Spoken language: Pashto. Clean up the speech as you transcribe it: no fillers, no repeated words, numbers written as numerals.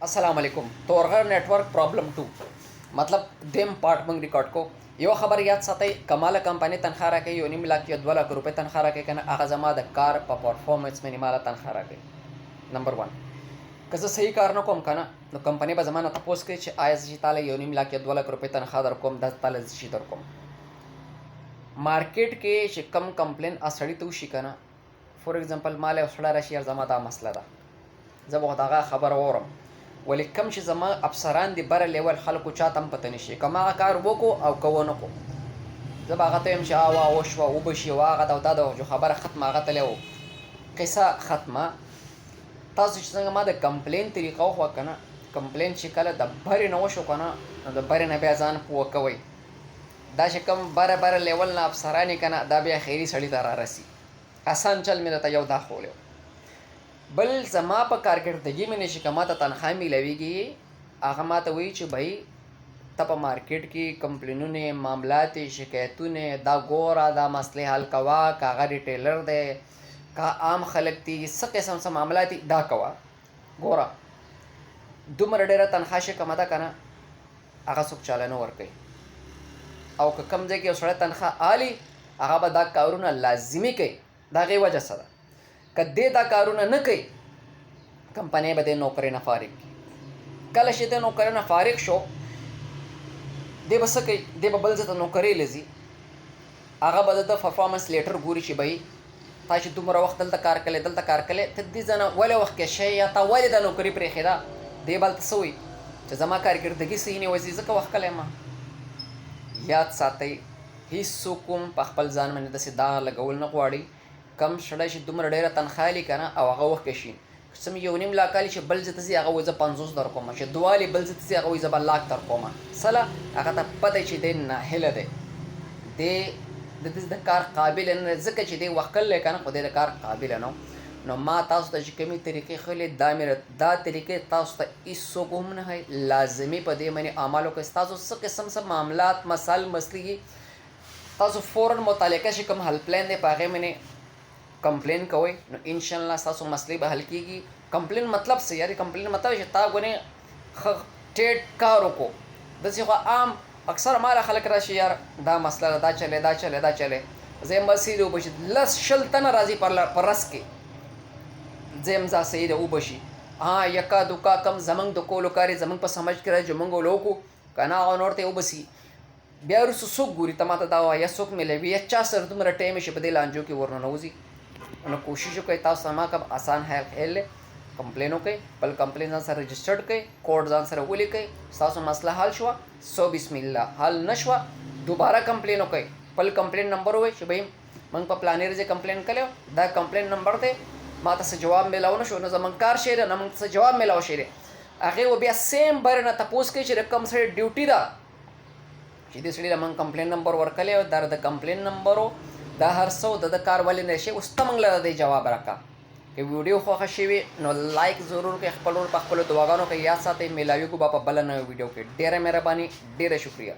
अस्सलाम वालेकुम। तोरगर नेटवर्क प्रॉब्लम 2 मतलब देम पार्ट मंग रिकॉर्ड को यो खबर याद साथई कमाल कंपनी तनख्वाह राके यो निम लाख 2 लाख रुपए तनख्वाह राके कना आगजमा द कार परफॉर्मेंस में निमाला तनख्वाह राके नंबर 1 कस सही कारण कोम कना नो कंपनी बा जमाना तपोस के आयस जिताले यो निम लाख 2 लाख रुपए तनख्वाह दर कोम 10 ताले जी दर कोम मार्केट के कम कंप्लेन असड़ी तो शिकना फॉर एग्जांपल माले उसड़ा रशिया जमा दा मसला दा जब वदागा खबर औरम वली कम शी जमा अफसरान दी बर लेवल खलको चातम पता नशी कमा कार वो को او कवनो को जब आगा तो यमशा वा वशवा वबशी वागा दा दा जो खबर खत्म आगा तले वो कैसा खत्म तासु څنګه ما د کمپلین طریقه خو کنه کمپلین چې کله د بری نو شو کنه د بری نه بیا ځان پوه کوي دا چې کم بره لیول نه افسرانی کنه دا بیا خیری سړی ته را رسی آسان چل مې ته یو دا خولیو بل زما په کارکردګي مې نشي کما ته تنخواه میلويږي هغه ما ته وایي چې بھائی ته په مارکیټ کې کمپلینونه معاملات شکایتونه دا ګوره دا مسلې حل کوا کاغه ریټیلر دی کا عام خلک دي څه قسم څه معاملات دا کوا ګوره دومره ډېره تنخواه شي کمه ده که نه هغه څوک چاله نه ورکوي او که کوم ځای کې یو سړی تنخواه آلي هغه به دا کارونه لازمي کوي د هغې وجه څه ده که دې دا کارونه نه کوي کمپنۍ به دې نوکرۍ نه فارغ کړي کله چې دې نوکرۍ نه فارغ شو دې به څه کوي دې به بل ځای ته نوکرۍ له ځي هغه به د پرفارمنس لیټر ګوري چې بھائی تا چې دومره وخت دلته کار کړی دلته کار کړی ته دې ځای نه ولې وخت کې شی یا تا ولې دا نوکري پرېښېده دې به هلته څه وایي چې زما کارکردګي صحیح نه وځي ځکه وخت کلی ما یاد ساتئ هېڅوک هم په خپل ځان باندې داسې داغ لګول نه غواړي کم سړی چې دومره ډېره تنخواه لي که نه او هغه وخت کې شي څه یو نیم لاک الي چې بل ځای ته ځي هغه وایي زه 50 در کومه چې دوه الي بل ځای ته ځي هغه وایي زه به لاک در کومه سله هغه ته پته چې دی ناهیله دی دی د دې د کار قابل نه ځکه چې دی وخت کړلی که نه خو دی د کار قابل نه نو ما تاسو ته چې کومې طریقې ښیلې دا طریقې تاسو ته هېڅوک هم نه ښایي لازمي په دې باندې عمل وکړئ ستاسو څه قسم څه معاملات مسایل مسلې تاسو فورا متعلقه چې کوم هیلپ لاین دی په هغې باندې کمپلین کوئ نو انشاءالله ستاسو مسلې به حل کېږي کمپلین مطلب څه یاري کمپلین مطلب چې تا ګونې ټیټ کار وکړو داسې خو عام اکثر ماله خلک راشي یار دا مسله دا چلې دا چلې دا چلې زه یم بس د وبشي لس شل تنه راځي په رس کې زه یم ځه صحیح ده وبشي یکا دوکا کم زمونږ د کولو کار یې زمونږ په سمجھ کې راځي چې مونږ ولو وکړو که نه هغه نور ته وبسي بیا وروسته څوک ګوري ته ماته دا وایه څوک میلوي یا چا سره دومره ټایم شي په دې لانجو کې ورننوځي نو کوشش وکړئ تاسو ته ما کب آسان حل دی کمپلین وکړئ بل کمپلین ځان سره رجسټرډ کړئ کوډ ځان سره ولیکئ ستاسو مسله حل شوه سو بسم الله حل نه شوه دوباره کمپلین وکړئ بل کمپلین نمبر ووایئ چې بھائی موږ په پلانې ورځې کمپلین کړی دا کمپلین نمبر دی ما ته څه جواب میلاو نه شو نو زموږ کار شی دی نه موږ ته څه جواب میلاو شی دی هغې و بیا سیم بر نه تپوس کوي چې د کوم سړي ډیوټي ده چې دې سړي له موږ کمپلین نمبر ورکړلی او دا د کمپلین نمبرو دا هر څه د کار ولې نه شي اوس ته موږ له دې جواب راکړه که ویډیو خوښه شوي نو لایک ضرور کړئ خپل ور په خپلو دعاګانو کې یاد ساتئ میلاویږو به په بله نوې ویډیو کې ډېره مهرباني ډېره شکریه